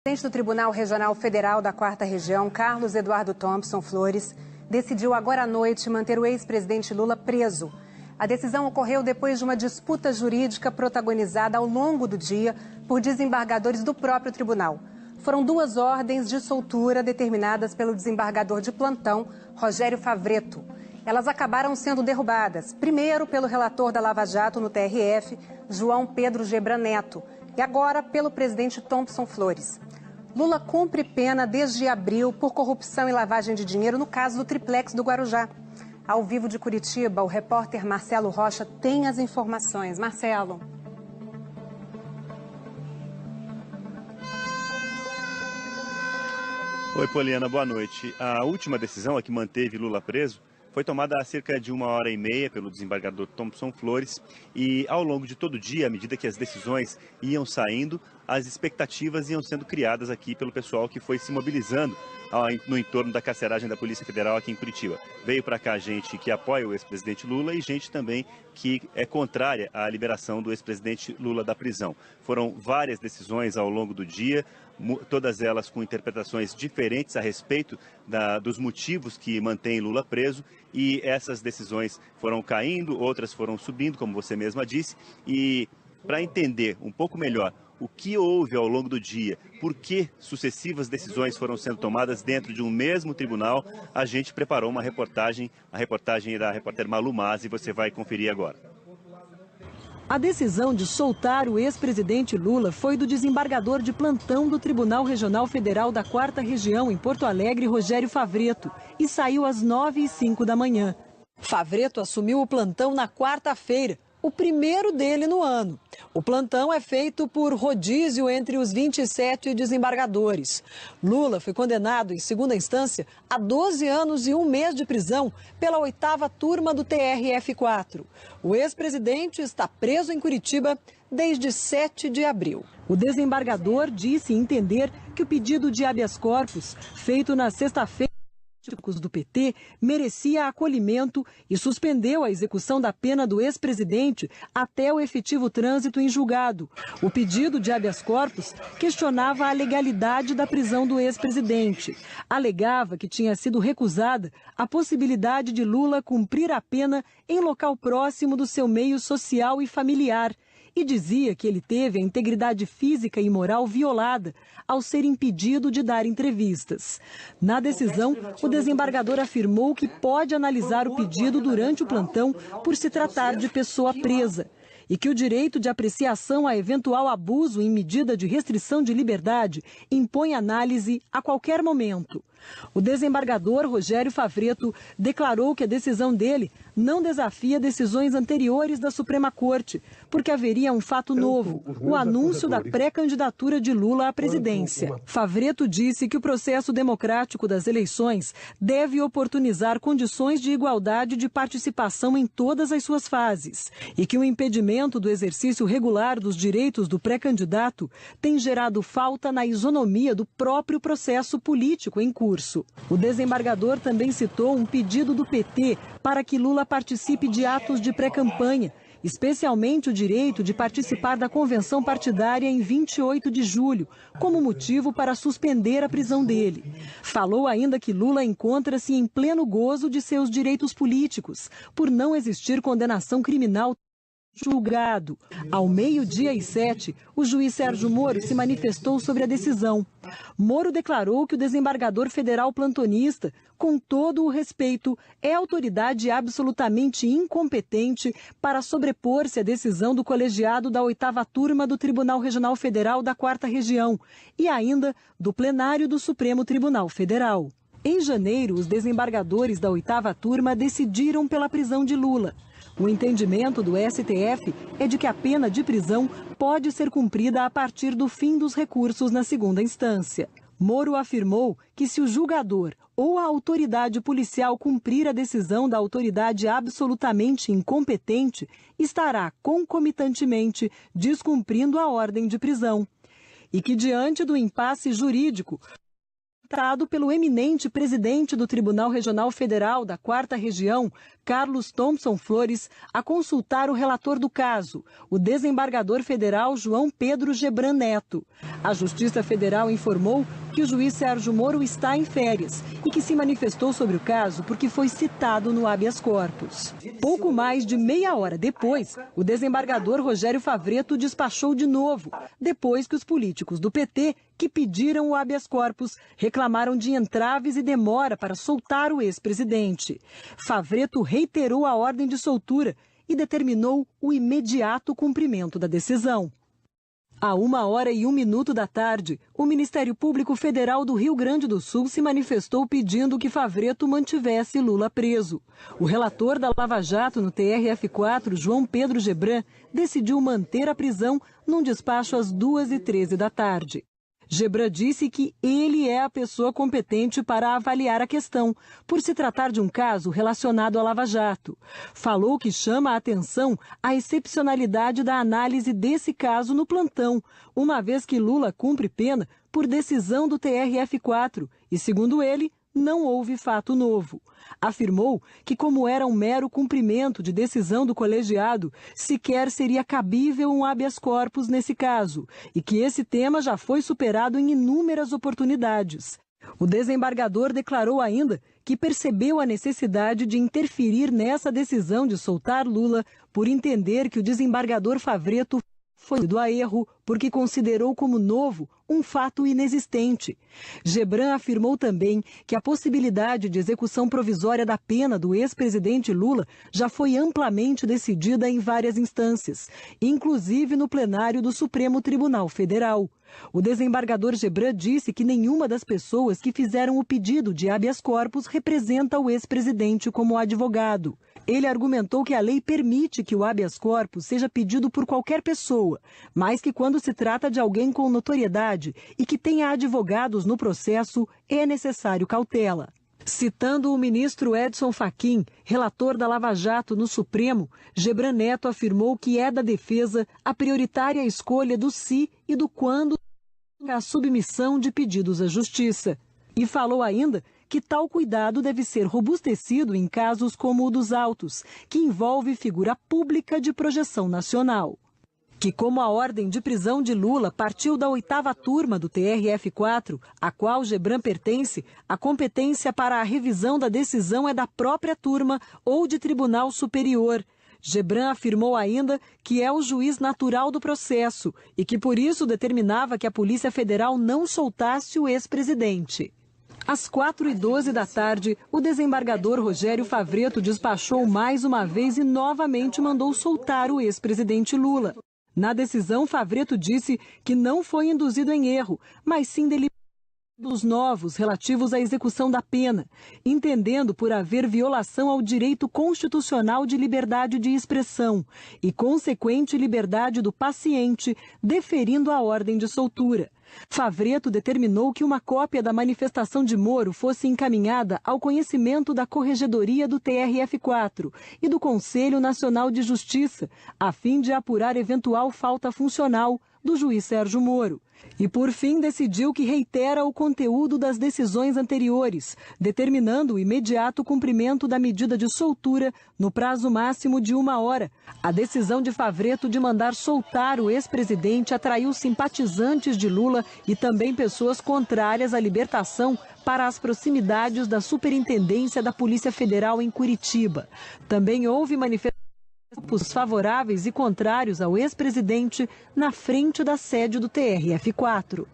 O presidente do Tribunal Regional Federal da 4ª Região, Carlos Eduardo Thompson Flores, decidiu agora à noite manter o ex-presidente Lula preso. A decisão ocorreu depois de uma disputa jurídica protagonizada ao longo do dia por desembargadores do próprio tribunal. Foram 2 ordens de soltura determinadas pelo desembargador de plantão, Rogério Favretto. Elas acabaram sendo derrubadas, primeiro pelo relator da Lava Jato no TRF, João Pedro Gebran Neto, e agora pelo presidente Thompson Flores. Lula cumpre pena desde abril por corrupção e lavagem de dinheiro no caso do triplex do Guarujá. Ao vivo de Curitiba, o repórter Marcelo Rocha tem as informações. Marcelo. Oi, Poliana, boa noite. A última decisão, a que manteve Lula preso, foi tomada há cerca de 1h30 pelo desembargador Thompson Flores e ao longo de todo o dia, à medida que as decisões iam saindo, as expectativas iam sendo criadas aqui pelo pessoal que foi se mobilizando no entorno da carceragem da Polícia Federal aqui em Curitiba. Veio para cá gente que apoia o ex-presidente Lula e gente também que é contrária à liberação do ex-presidente Lula da prisão. Foram várias decisões ao longo do dia, todas elas com interpretações diferentes a respeito dos motivos que mantêm Lula preso, e essas decisões foram caindo, outras foram subindo, como você mesma disse, e para entender um pouco melhor o que houve ao longo do dia, por que sucessivas decisões foram sendo tomadas dentro de um mesmo tribunal, a gente preparou uma reportagem, a reportagem da repórter Malu Mazzi, você vai conferir agora. A decisão de soltar o ex-presidente Lula foi do desembargador de plantão do Tribunal Regional Federal da 4ª Região, em Porto Alegre, Rogério Favretto, e saiu às 9h05 da manhã. Favretto assumiu o plantão na quarta-feira, o primeiro dele no ano. O plantão é feito por rodízio entre os 27 desembargadores. Lula foi condenado, em segunda instância, a 12 anos e 1 mês de prisão pela 8ª turma do TRF4. O ex-presidente está preso em Curitiba desde 7 de abril. O desembargador disse entender que o pedido de habeas corpus, feito na sexta-feira, do PT, merecia acolhimento e suspendeu a execução da pena do ex-presidente até o efetivo trânsito em julgado. O pedido de habeas corpus questionava a legalidade da prisão do ex-presidente. Alegava que tinha sido recusada a possibilidade de Lula cumprir a pena em local próximo do seu meio social e familiar. E dizia que ele teve a integridade física e moral violada ao ser impedido de dar entrevistas. Na decisão, o desembargador afirmou que pode analisar o pedido durante o plantão por se tratar de pessoa presa e que o direito de apreciação a eventual abuso em medida de restrição de liberdade impõe análise a qualquer momento. O desembargador Rogério Favretto declarou que a decisão dele não desafia decisões anteriores da Suprema Corte, porque haveria um fato novo, o anúncio da pré-candidatura de Lula à presidência. Favretto disse que o processo democrático das eleições deve oportunizar condições de igualdade de participação em todas as suas fases e que o impedimento do exercício regular dos direitos do pré-candidato tem gerado falta na isonomia do próprio processo político em curso. O desembargador também citou um pedido do PT para que Lula participe de atos de pré-campanha, especialmente o direito de participar da convenção partidária em 28 de julho, como motivo para suspender a prisão dele. Falou ainda que Lula encontra-se em pleno gozo de seus direitos políticos, por não existir condenação criminal julgado. Ao 12h07, o juiz Sérgio Moro se manifestou sobre a decisão. Moro declarou que o desembargador federal plantonista, com todo o respeito, é autoridade absolutamente incompetente para sobrepor-se à decisão do colegiado da 8ª turma do Tribunal Regional Federal da 4ª Região e ainda do plenário do Supremo Tribunal Federal. Em janeiro, os desembargadores da 8ª turma decidiram pela prisão de Lula. O entendimento do STF é de que a pena de prisão pode ser cumprida a partir do fim dos recursos na segunda instância. Moro afirmou que se o julgador ou a autoridade policial cumprir a decisão da autoridade absolutamente incompetente, estará concomitantemente descumprindo a ordem de prisão. E que, diante do impasse jurídico, orientado pelo eminente presidente do Tribunal Regional Federal da 4ª Região, Carlos Thompson Flores, a consultar o relator do caso, o desembargador federal João Pedro Gebran Neto. A Justiça Federal informou que o juiz Sérgio Moro está em férias e que se manifestou sobre o caso porque foi citado no habeas corpus. Pouco mais de meia hora depois, o desembargador Rogério Favreto despachou de novo, depois que os políticos do PT que pediram o habeas corpus reclamaram de entraves e demora para soltar o ex-presidente. Favreto reiterou a ordem de soltura e determinou o imediato cumprimento da decisão. À 1h01 da tarde, o Ministério Público Federal do Rio Grande do Sul se manifestou pedindo que Favreto mantivesse Lula preso. O relator da Lava Jato no TRF4, João Pedro Gebran, decidiu manter a prisão num despacho às 2h13 da tarde. Gebran disse que ele é a pessoa competente para avaliar a questão, por se tratar de um caso relacionado à Lava Jato. Falou que chama a atenção a excepcionalidade da análise desse caso no plantão, uma vez que Lula cumpre pena por decisão do TRF4 e, segundo ele, não houve fato novo. Afirmou que, como era um mero cumprimento de decisão do colegiado, sequer seria cabível um habeas corpus nesse caso e que esse tema já foi superado em inúmeras oportunidades. O desembargador declarou ainda que percebeu a necessidade de interferir nessa decisão de soltar Lula por entender que o desembargador Favreto foi induzido a erro porque considerou como novo um fato inexistente. Gebran afirmou também que a possibilidade de execução provisória da pena do ex-presidente Lula já foi amplamente decidida em várias instâncias, inclusive no plenário do Supremo Tribunal Federal. O desembargador Gebran disse que nenhuma das pessoas que fizeram o pedido de habeas corpus representa o ex-presidente como advogado. Ele argumentou que a lei permite que o habeas corpus seja pedido por qualquer pessoa, mas que quando se trata de alguém com notoriedade e que tenha advogados no processo, é necessário cautela. Citando o ministro Edson Fachin, relator da Lava Jato no Supremo, Gebran Neto afirmou que é da defesa a prioritária escolha do se e do quando a submissão de pedidos à justiça. E falou ainda que tal cuidado deve ser robustecido em casos como o dos autos, que envolve figura pública de projeção nacional. Que como a ordem de prisão de Lula partiu da 8ª turma do TRF4, a qual Gebran pertence, a competência para a revisão da decisão é da própria turma ou de tribunal superior. Gebran afirmou ainda que é o juiz natural do processo e que por isso determinava que a Polícia Federal não soltasse o ex-presidente. Às 4h12 da tarde, o desembargador Rogério Favreto despachou mais uma vez e novamente mandou soltar o ex-presidente Lula. Na decisão, Favreto disse que não foi induzido em erro, mas sim deliberados novos relativos à execução da pena, entendendo por haver violação ao direito constitucional de liberdade de expressão e consequente liberdade do paciente, deferindo a ordem de soltura. Favreto determinou que uma cópia da manifestação de Moro fosse encaminhada ao conhecimento da Corregedoria do TRF4 e do Conselho Nacional de Justiça, a fim de apurar eventual falta funcional do juiz Sérgio Moro. E, por fim, decidiu que reitera o conteúdo das decisões anteriores, determinando o imediato cumprimento da medida de soltura no prazo máximo de 1 hora. A decisão de Favreto de mandar soltar o ex-presidente atraiu simpatizantes de Lula e também pessoas contrárias à libertação para as proximidades da Superintendência da Polícia Federal em Curitiba. Também houve manifestações grupos favoráveis e contrários ao ex-presidente na frente da sede do TRF4.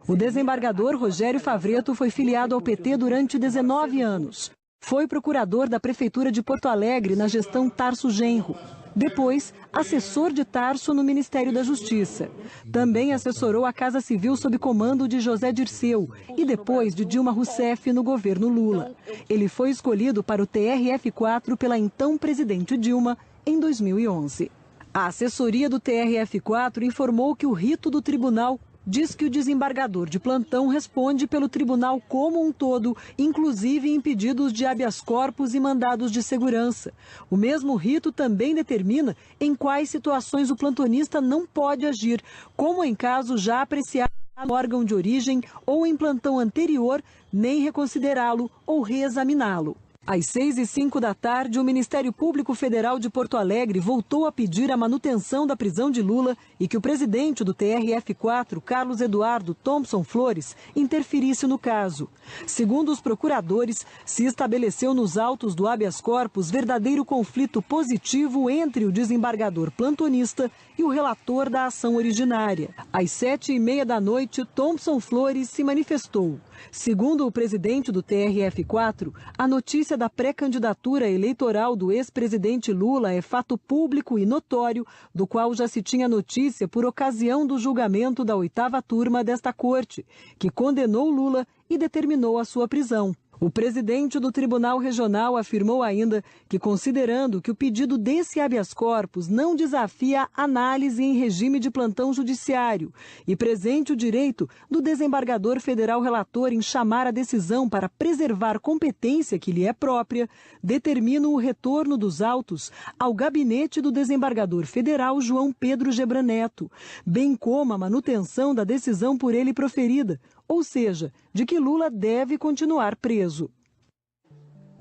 O desembargador Rogério Favreto foi filiado ao PT durante 19 anos. Foi procurador da Prefeitura de Porto Alegre na gestão Tarso Genro. Depois, assessor de Tarso no Ministério da Justiça. Também assessorou a Casa Civil sob comando de José Dirceu e depois de Dilma Rousseff no governo Lula. Ele foi escolhido para o TRF4 pela então presidente Dilma em 2011. A assessoria do TRF4 informou que o rito do tribunal diz que o desembargador de plantão responde pelo tribunal como um todo, inclusive em pedidos de habeas corpus e mandados de segurança. O mesmo rito também determina em quais situações o plantonista não pode agir, como em caso já apreciado órgão de origem ou em plantão anterior, nem reconsiderá-lo ou reexaminá-lo. Às 6h05 da tarde, o Ministério Público Federal de Porto Alegre voltou a pedir a manutenção da prisão de Lula e que o presidente do TRF4, Carlos Eduardo Thompson Flores, interferisse no caso. Segundo os procuradores, se estabeleceu nos autos do habeas corpus verdadeiro conflito positivo entre o desembargador plantonista e o relator da ação originária. Às 7h30 da noite, Thompson Flores se manifestou. Segundo o presidente do TRF4, a notícia da pré-candidatura eleitoral do ex-presidente Lula é fato público e notório, do qual já se tinha notícia por ocasião do julgamento da 8ª turma desta corte, que condenou Lula e determinou a sua prisão. O presidente do Tribunal Regional afirmou ainda que, considerando que o pedido desse habeas corpus não desafia análise em regime de plantão judiciário e presente o direito do desembargador federal relator em chamar a decisão para preservar competência que lhe é própria, determina o retorno dos autos ao gabinete do desembargador federal João Pedro Gebran Neto, bem como a manutenção da decisão por ele proferida, ou seja, de que Lula deve continuar preso.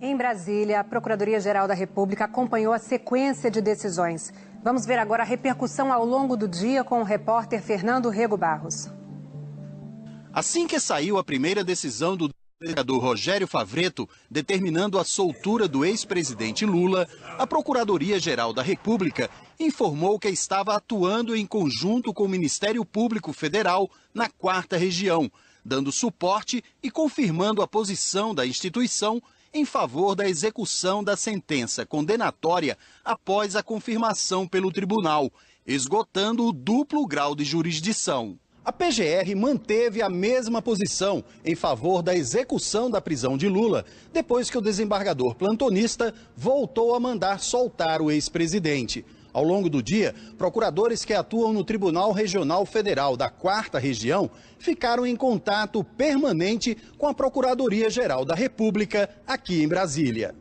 Em Brasília, a Procuradoria-Geral da República acompanhou a sequência de decisões. Vamos ver agora a repercussão ao longo do dia com o repórter Fernando Rego Barros. Assim que saiu a primeira decisão do desembargador Rogério Favretto, determinando a soltura do ex-presidente Lula, a Procuradoria-Geral da República informou que estava atuando em conjunto com o Ministério Público Federal na 4ª Região, dando suporte e confirmando a posição da instituição em favor da execução da sentença condenatória após a confirmação pelo tribunal, esgotando o duplo grau de jurisdição. A PGR manteve a mesma posição em favor da execução da prisão de Lula, depois que o desembargador plantonista voltou a mandar soltar o ex-presidente. Ao longo do dia, procuradores que atuam no Tribunal Regional Federal da 4ª Região ficaram em contato permanente com a Procuradoria-Geral da República aqui em Brasília.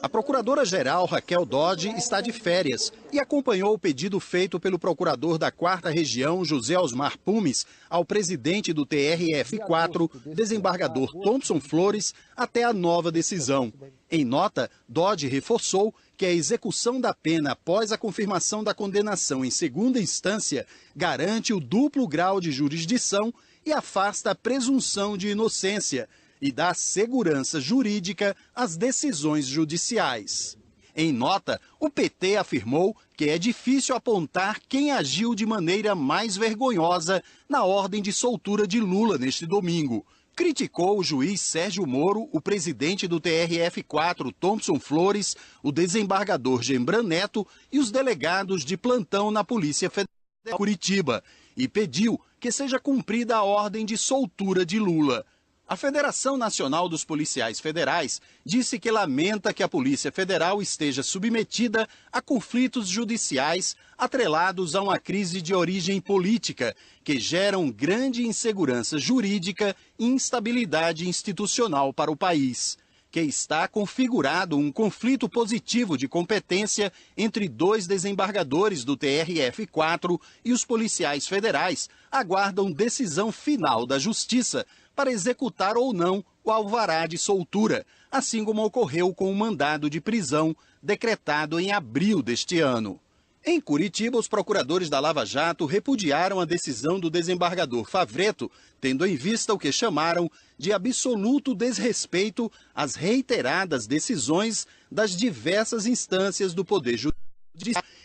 A procuradora-geral Raquel Dodge está de férias e acompanhou o pedido feito pelo procurador da 4ª Região, José Osmar Pumes, ao presidente do TRF4, desembargador Thompson Flores, até a nova decisão. Em nota, Dodge reforçou que a execução da pena após a confirmação da condenação em segunda instância garante o duplo grau de jurisdição e afasta a presunção de inocência e dá segurança jurídica às decisões judiciais. Em nota, o PT afirmou que é difícil apontar quem agiu de maneira mais vergonhosa na ordem de soltura de Lula neste domingo. Criticou o juiz Sérgio Moro, o presidente do TRF4, Thompson Flores, o desembargador Gebran Neto e os delegados de plantão na Polícia Federal de Curitiba e pediu que seja cumprida a ordem de soltura de Lula. A Federação Nacional dos Policiais Federais disse que lamenta que a Polícia Federal esteja submetida a conflitos judiciais atrelados a uma crise de origem política, que geram grande insegurança jurídica e instabilidade institucional para o país. Que está configurado um conflito positivo de competência entre dois desembargadores do TRF4 e os policiais federais aguardam decisão final da Justiça para executar ou não o alvará de soltura, assim como ocorreu com o mandado de prisão decretado em abril deste ano. Em Curitiba, os procuradores da Lava Jato repudiaram a decisão do desembargador Favretto, tendo em vista o que chamaram de absoluto desrespeito às reiteradas decisões das diversas instâncias do Poder Judiciário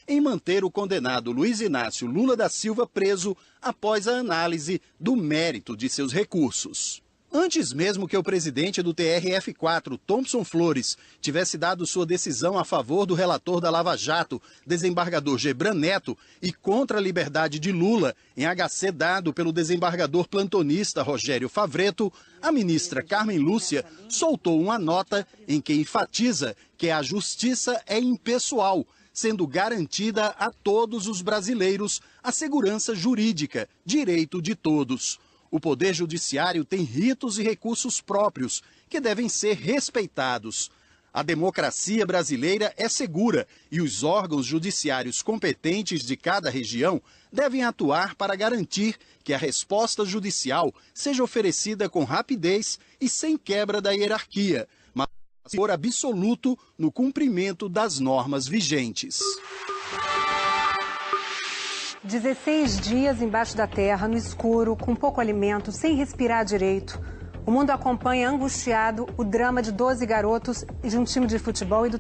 em manter o condenado Luiz Inácio Lula da Silva preso após a análise do mérito de seus recursos. Antes mesmo que o presidente do TRF4, Thompson Flores, tivesse dado sua decisão a favor do relator da Lava Jato, desembargador Gebran Neto, e contra a liberdade de Lula, em HC dado pelo desembargador plantonista Rogério Favretto, a ministra Carmen Lúcia soltou uma nota em que enfatiza que a justiça é impessoal, sendo garantida a todos os brasileiros a segurança jurídica, direito de todos. O Poder Judiciário tem ritos e recursos próprios que devem ser respeitados. A democracia brasileira é segura e os órgãos judiciários competentes de cada região devem atuar para garantir que a resposta judicial seja oferecida com rapidez e sem quebra da hierarquia, mas por absoluto no cumprimento das normas vigentes. 16 dias embaixo da terra, no escuro, com pouco alimento, sem respirar direito. O mundo acompanha angustiado o drama de 12 garotos de um time de futebol e do